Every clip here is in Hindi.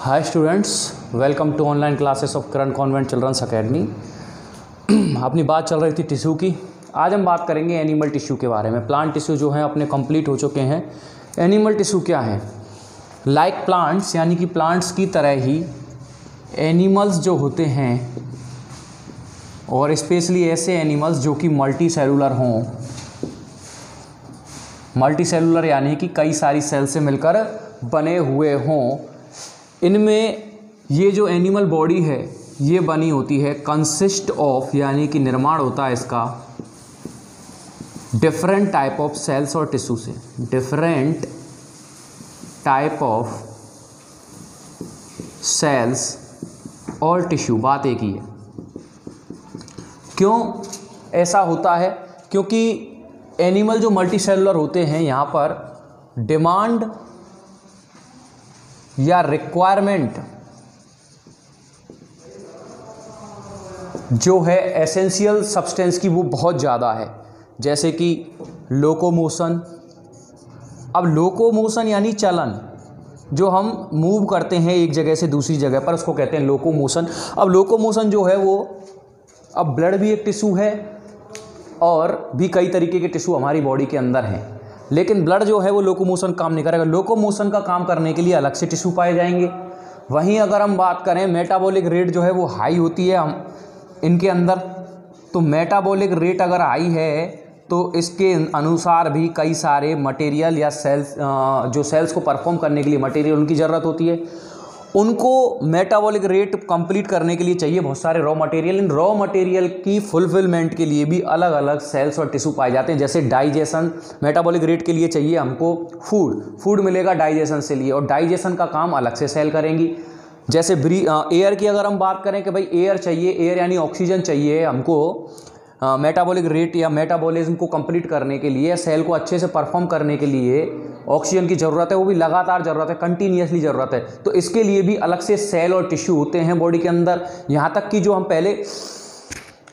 Hi students, welcome to online classes of Karan convent children's academy. अपनी बात चल रही थी टिश्यू की। आज हम बात करेंगे एनिमल टिश्यू के बारे में। प्लांट टिश्यू जो है अपने कंप्लीट हो चुके हैं। एनिमल टिश्यू क्या है? लाइक प्लांट्स यानी कि प्लांट्स की तरह ही एनिमल्स जो होते हैं, और स्पेशली ऐसे एनिमल्स जो कि मल्टी सेलुलर हों। मल्टी सेलुलर यानी कि कई सारी सेल से मिलकर बने हुए हों। इनमें ये जो एनिमल बॉडी है ये बनी होती है कंसिस्ट ऑफ, यानी कि निर्माण होता है इसका डिफरेंट टाइप ऑफ सेल्स और टिश्यू से। डिफरेंट टाइप ऑफ सेल्स और टिश्यू, बात एक ही है। क्यों ऐसा होता है? क्योंकि एनिमल जो मल्टी सेलुलर होते हैं, यहाँ पर डिमांड या रिक्वायरमेंट जो है एसेंशियल सब्सटेंस की वो बहुत ज़्यादा है। जैसे कि लोकोमोशन। अब लोकोमोशन यानी चलन, जो हम मूव करते हैं एक जगह से दूसरी जगह पर, उसको कहते हैं लोकोमोशन। अब लोकोमोशन जो है वो, अब ब्लड भी एक टिश्यू है और भी कई तरीके के टिश्यू हमारी बॉडी के अंदर हैं, लेकिन ब्लड जो है वो लोकोमोशन काम नहीं करेगा। लोकोमोशन का काम करने के लिए अलग से टिश्यू पाए जाएंगे। वहीं अगर हम बात करें, मेटाबॉलिक रेट जो है वो हाई होती है हम इनके अंदर। तो मेटाबॉलिक रेट अगर हाई है तो इसके अनुसार भी कई सारे मटेरियल या सेल्स, जो सेल्स को परफॉर्म करने के लिए मटेरियल उनकी ज़रूरत होती है, उनको मेटाबॉलिक रेट कंप्लीट करने के लिए चाहिए बहुत सारे रॉ मटेरियल। इन रॉ मटेरियल की फुलफिलमेंट के लिए भी अलग अलग सेल्स और टिश्यू पाए जाते हैं। जैसे डाइजेशन, मेटाबॉलिक रेट के लिए चाहिए हमको फूड मिलेगा डाइजेशन से लिए, और डाइजेशन का काम अलग से सेल करेंगी। जैसे एयर की अगर हम बात करें कि भाई एयर चाहिए, एयर यानी ऑक्सीजन चाहिए हमको मेटाबॉलिक रेट या मेटाबॉलिज्म को कंप्लीट करने के लिए, सेल को अच्छे से परफॉर्म करने के लिए ऑक्सीजन की ज़रूरत है, वो भी लगातार ज़रूरत है, कंटिन्यूसली ज़रूरत है। तो इसके लिए भी अलग से सेल और टिश्यू होते हैं बॉडी के अंदर। यहाँ तक कि जो हम पहले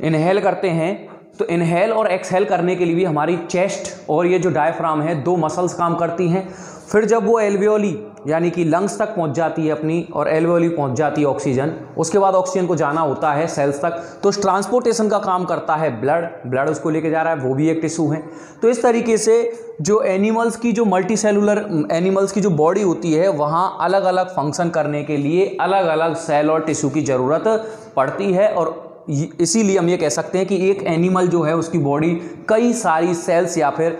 इनहेल करते हैं, तो इनहेल और एक्सहेल करने के लिए भी हमारी चेस्ट और ये जो डायफ्राम है, दो मसल्स काम करती हैं। फिर जब वो एल्वियोली यानी कि लंग्स तक पहुंच जाती है अपनी, और एल्वियोली पहुंच जाती है ऑक्सीजन, उसके बाद ऑक्सीजन को जाना होता है सेल्स तक, तो ट्रांसपोर्टेशन का काम करता है ब्लड उसको लेके जा रहा है, वो भी एक टिश्यू है। तो इस तरीके से जो एनिमल्स की, जो मल्टी सेलुलर एनिमल्स की जो बॉडी होती है, वहाँ अलग अलग फंक्शन करने के लिए अलग अलग सेल और टिश्यू की ज़रूरत पड़ती है। और इसीलिए हम ये कह सकते हैं कि एक एनिमल जो है उसकी बॉडी कई सारी सेल्स या फिर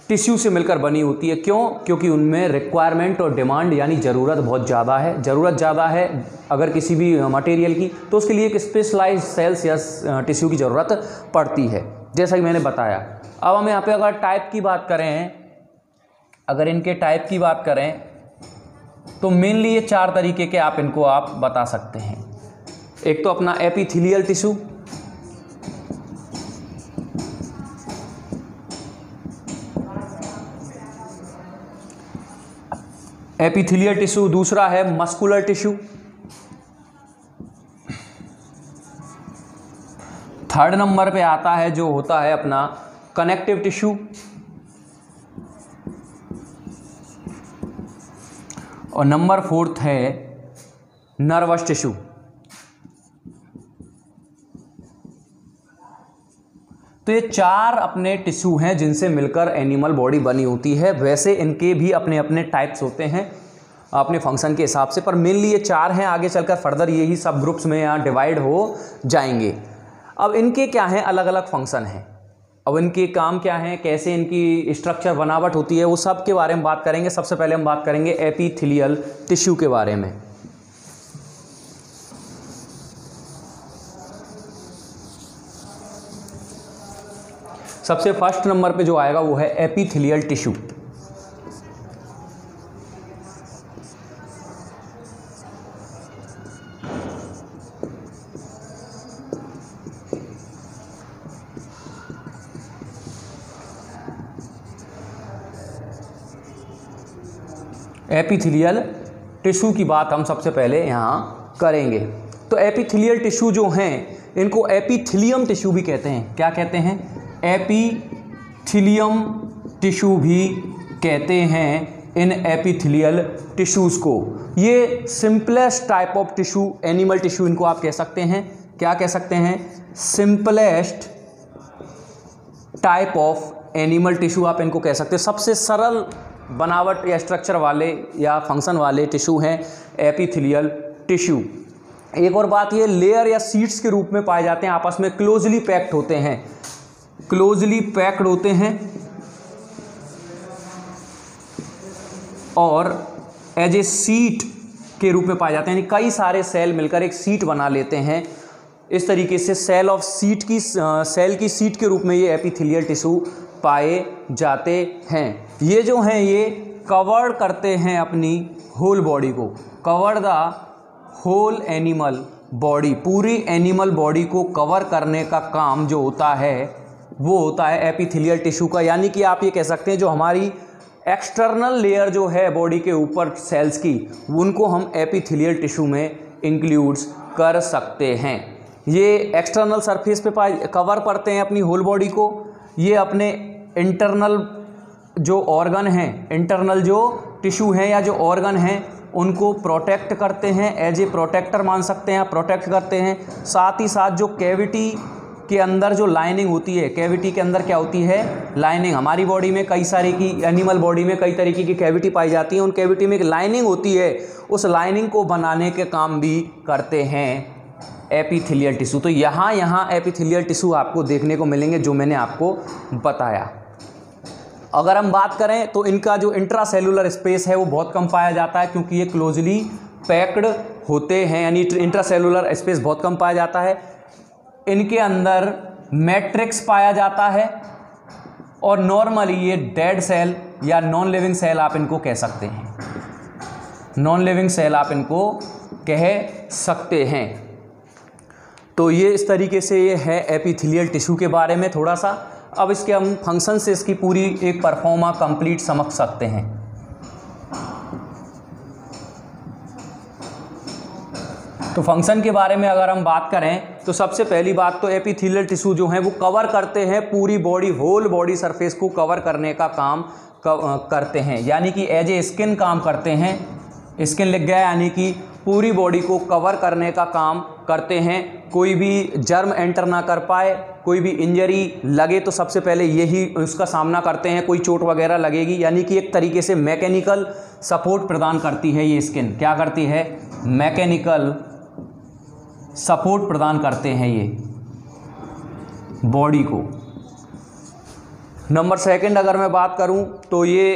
टिश्यू से मिलकर बनी होती है। क्यों? क्योंकि उनमें रिक्वायरमेंट और डिमांड यानी ज़रूरत बहुत ज़्यादा है। ज़रूरत ज़्यादा है अगर किसी भी मटेरियल की, तो उसके लिए एक स्पेशलाइज्ड सेल्स या टिश्यू की ज़रूरत पड़ती है, जैसा कि मैंने बताया। अब हम यहाँ पे अगर टाइप की बात करें, अगर इनके टाइप की बात करें, तो मेनली ये चार तरीके के इनको आप बता सकते हैं। एक तो अपना एपिथेलियल टिश्यू, एपिथेलियल टिश्यू। दूसरा है मस्कुलर टिश्यू। थर्ड नंबर पे आता है जो होता है अपना कनेक्टिव टिश्यू। और नंबर फोर्थ है नर्वस टिश्यू। तो ये चार अपने टिश्यू हैं जिनसे मिलकर एनिमल बॉडी बनी होती है। वैसे इनके भी अपने अपने टाइप्स होते हैं अपने फंक्शन के हिसाब से, पर मेनली ये चार हैं। आगे चलकर फर्दर यही सब ग्रुप्स में यहाँ डिवाइड हो जाएंगे। अब इनके क्या हैं, अलग अलग फंक्शन हैं। अब इनके काम क्या हैं, कैसे इनकी स्ट्रक्चर बनावट होती है, वो सब के बारे में बात करेंगे। सबसे पहले हम बात करेंगे एपिथेलियल टिश्यू के बारे में। सबसे फर्स्ट नंबर पे जो आएगा वो है एपिथेलियल टिश्यू। एपिथेलियल टिश्यू की बात हम सबसे पहले यहाँ करेंगे। तो एपिथेलियल टिश्यू जो हैं इनको एपिथेलियम टिश्यू भी कहते हैं। क्या कहते हैं? एपिथेलियम टिश्यू भी कहते हैं। इन एपिथेलियल टिश्यूज़ को। ये simplest type of tissue, animal tissue इनको आप कह सकते हैं। क्या कह सकते हैं? Simplest type of animal tissue आप इनको कह सकते हैं। सबसे सरल बनावट या स्ट्रक्चर वाले या फंक्शन वाले टिश्यू हैं एपिथेलियल टिश्यू। एक और बात, ये लेयर या सीट्स के रूप में पाए जाते हैं, आपस में क्लोजली पैक्ड होते हैं, क्लोजली पैक्ड होते हैं और एज ए सीट के रूप में पाए जाते हैं, यानी कई सारे सेल मिलकर एक सीट बना लेते हैं। इस तरीके से सेल की सीट के रूप में ये एपिथेलियल टिश्यू पाए जाते हैं। ये जो हैं ये कवर करते हैं अपनी होल बॉडी को, cover the whole animal body, पूरी एनिमल बॉडी को कवर करने का काम जो होता है वो होता है एपिथेलियल टिश्यू का। यानी कि आप ये कह सकते हैं जो हमारी एक्सटर्नल लेयर जो है बॉडी के ऊपर सेल्स की, उनको हम एपिथेलियल टिश्यू में इंक्लूड्स कर सकते हैं। ये एक्सटर्नल सरफेस पे कवर करते हैं अपनी होल बॉडी को। ये अपने इंटरनल जो ऑर्गन हैं, इंटरनल जो टिश्यू हैं या जो ऑर्गन हैं, उनको प्रोटेक्ट करते हैं, एज ए प्रोटेक्टर मान सकते हैं, प्रोटेक्ट करते हैं। साथ ही साथ जो कैविटी के अंदर जो लाइनिंग होती है, कैविटी के अंदर क्या होती है? लाइनिंग। हमारी बॉडी में कई सारे की, एनिमल बॉडी में कई तरीके की कैविटी पाई जाती है, उन कैविटी में एक लाइनिंग होती है, उस लाइनिंग को बनाने के काम भी करते हैं एपिथेलियल टिश्यू। तो यहाँ एपिथेलियल टिश्यू आपको देखने को मिलेंगे जो मैंने आपको बताया। अगर हम बात करें तो इनका जो इंट्रासेलुलर स्पेस है वो बहुत कम पाया जाता है, क्योंकि ये क्लोजली पैक्ड होते हैं, यानी इंट्रासेलुलर स्पेस बहुत कम पाया जाता है। इनके अंदर मैट्रिक्स पाया जाता है और नॉर्मली ये डेड सेल या नॉन लिविंग सेल आप इनको कह सकते हैं, नॉन लिविंग सेल आप इनको कह सकते हैं। तो ये इस तरीके से ये है एपिथेलियल टिश्यू के बारे में थोड़ा सा। अब इसके हम फंक्शन से इसकी पूरी एक परफॉर्मा कंप्लीट समझ सकते हैं। तो फंक्शन के बारे में अगर हम बात करें तो सबसे पहली बात तो एपिथेलियल टिश्यू जो है वो कवर करते हैं पूरी बॉडी, होल बॉडी सरफेस को कवर करने का काम करते हैं, यानी कि एज ए स्किन काम करते हैं। स्किन लिख गया, यानी कि पूरी बॉडी को कवर करने का काम करते हैं। कोई भी जर्म एंटर ना कर पाए, कोई भी इंजरी लगे तो सबसे पहले यही उसका सामना करते हैं, कोई चोट वगैरह लगेगी, यानी कि एक तरीके से मैकेनिकल सपोर्ट प्रदान करती है ये स्किन। क्या करती है? मैकेनिकल सपोर्ट प्रदान करते हैं ये बॉडी को। नंबर सेकंड अगर मैं बात करूं तो ये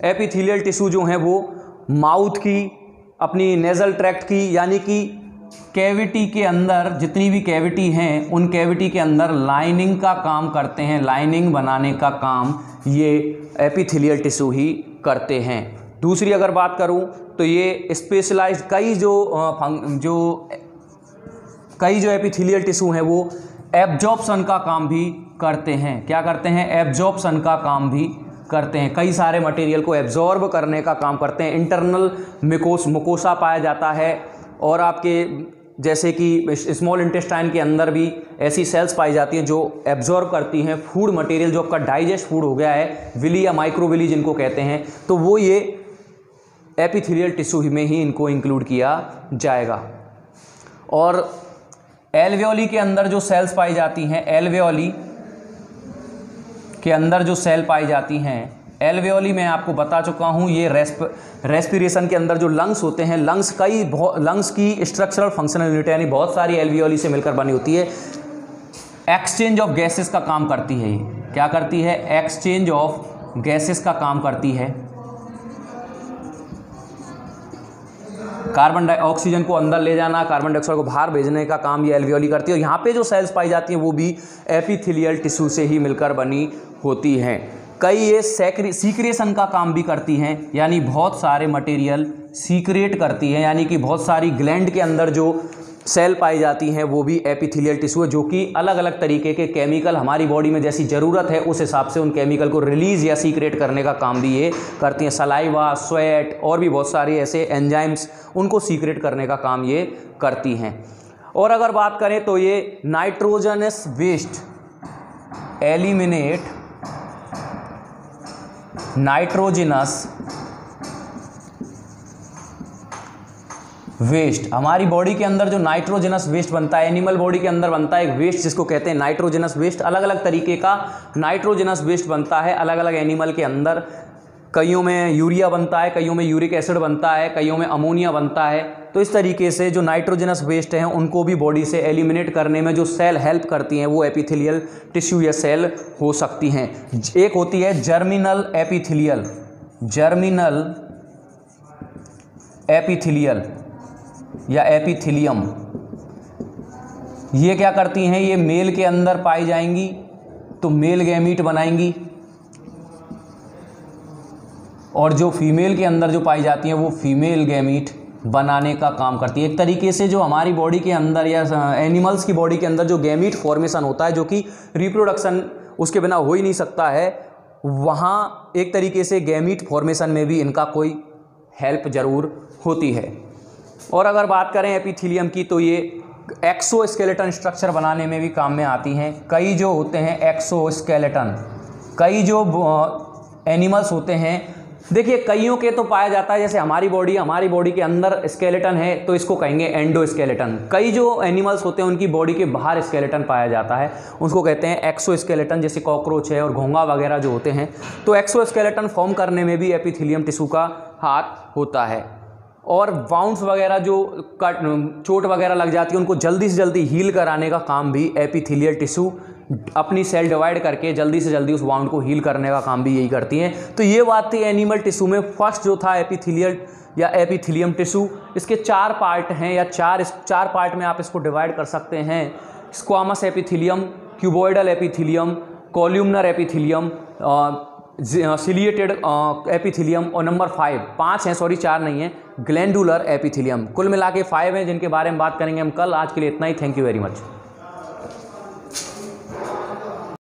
एपिथेलियल टिश्यू जो हैं वो माउथ की, अपनी नेजल ट्रैक्ट की, यानी कि कैविटी के अंदर जितनी भी कैविटी हैं उन कैविटी के अंदर लाइनिंग का काम करते हैं, लाइनिंग बनाने का काम ये एपिथेलियल टिश्यू ही करते हैं। दूसरी अगर बात करूं तो ये स्पेशलाइज्ड कई जो एपिथेलियल टिश्यू हैं वो एब्जॉर्प्शन का काम भी करते हैं। क्या करते हैं? एब्जॉर्प्शन का काम भी करते हैं, कई सारे मटेरियल को एब्जॉर्ब करने का काम करते हैं। इंटरनल मुकोसा पाया जाता है और आपके जैसे कि स्मॉल इंटेस्टाइन के अंदर भी ऐसी सेल्स पाई जाती हैं जो एब्जॉर्ब करती हैं फूड मटेरियल, जो आपका डाइजेस्ट फूड हो गया है, विली या माइक्रोविली जिनको कहते हैं, तो वो ये एपिथेलियल टिश्यू में ही इनको इंक्लूड किया जाएगा। और एल्वेओली के अंदर जो सेल्स पाई जाती हैं, एल्वेओली के अंदर जो सेल पाई जाती हैं, एल्वेओली में आपको बता चुका हूँ, ये रेस्पिरेशन के अंदर जो लंग्स होते हैं, लंग्स की स्ट्रक्चरल फंक्शनल यूनिट यानी बहुत सारी एल्वेओली से मिलकर बनी होती है। एक्सचेंज ऑफ गैसेस का काम करती है ये। क्या करती है? एक्सचेंज ऑफ गैसेस का काम करती है। कार्बन ऑक्सीजन को अंदर ले जाना, कार्बन डाइऑक्साइड को बाहर भेजने का काम ये एल्वेओली करती है। और यहाँ पे जो सेल्स पाई जाती हैं वो भी एपिथेलियल टिश्यू से ही मिलकर बनी होती हैं। कई ये सीक्रेशन का काम भी करती हैं, यानी बहुत सारे मटेरियल सीक्रेट करती हैं, यानी कि बहुत सारी ग्लैंड के अंदर जो सेल पाई जाती हैं वो भी एपिथेलियल टिश्यू है, जो कि अलग अलग तरीके के केमिकल हमारी बॉडी में जैसी ज़रूरत है उस हिसाब से उन केमिकल को रिलीज़ या सीक्रेट करने का काम भी ये करती हैं। सलाइवा, स्वेट और भी बहुत सारे ऐसे एंजाइम्स, उनको सीक्रेट करने का काम ये करती हैं। और अगर बात करें तो ये nitrogenous waste eliminate nitrogenous waste, हमारी बॉडी के अंदर जो नाइट्रोजनस वेस्ट बनता है, एनिमल बॉडी के अंदर बनता है एक वेस्ट जिसको कहते हैं नाइट्रोजनस वेस्ट। अलग अलग तरीके का नाइट्रोजनस वेस्ट बनता है अलग अलग एनिमल के अंदर। कईयों में यूरिया बनता है, कईयों में यूरिक एसिड बनता है, कईयों में अमोनिया बनता है। तो इस तरीके से जो नाइट्रोजनस वेस्ट हैं उनको भी बॉडी से एलिमिनेट करने में जो सेल हेल्प करती हैं वो एपिथेलियल टिश्यू या सेल हो सकती हैं। एक होती है जर्मिनल एपिथेलियल, जर्मिनल एपिथेलियल या एपिथेलियम। ये क्या करती हैं, ये मेल के अंदर पाई जाएंगी तो मेल गैमीट बनाएंगी, और जो फीमेल के अंदर जो पाई जाती हैं वो फीमेल गैमीट बनाने का काम करती है। एक तरीके से जो हमारी बॉडी के अंदर या एनिमल्स की बॉडी के अंदर जो गैमीट फॉर्मेशन होता है, जो कि रिप्रोडक्शन उसके बिना हो ही नहीं सकता है, वहाँ एक तरीके से गैमीट फॉर्मेशन में भी इनका कोई हेल्प ज़रूर होती है। और अगर बात करें एपिथेलियम की तो ये एक्सोस्केलेटन स्ट्रक्चर बनाने में भी काम में आती हैं। कई जो होते हैं एक्सोस्केलेटन, कई जो एनिमल्स होते हैं, देखिए कईयों के तो पाया जाता है, जैसे हमारी बॉडी के अंदर स्केलेटन है तो इसको कहेंगे एंडोस्केलेटन। कई जो एनिमल्स होते हैं उनकी बॉडी के बाहर स्केलेटन पाया जाता है, उसको कहते हैं एक्सोस्केलेटन, जैसे कॉकरोच है और घोंघा वगैरह जो होते हैं। तो एक्सोस्केलेटन फॉर्म करने में भी एपिथेलियम टिश्यू का हाथ होता है। और वाउंड्स वगैरह जो चोट वगैरह लग जाती है उनको जल्दी से जल्दी हील कराने का काम भी एपिथेलियल टिश्यू अपनी सेल डिवाइड करके जल्दी से जल्दी उस वाउंड को हील करने का काम भी यही करती हैं। तो ये बात थी एनिमल टिश्यू में। फर्स्ट जो था एपिथेलियल या एपिथेलियम टिश्यू, इसके 4 पार्ट हैं या चार पार्ट में आप इसको डिवाइड कर सकते हैं। Squamous epithelium, cuboidal epithelium, columnar epithelium, ciliated epithelium, और नंबर 5 हैं, सॉरी 4 नहीं है, ग्लैंडुलर एपिथेलियम। कुल मिला के 5 हैं जिनके बारे में बात करेंगे हम कल। आज के लिए इतना ही। Thank you very much.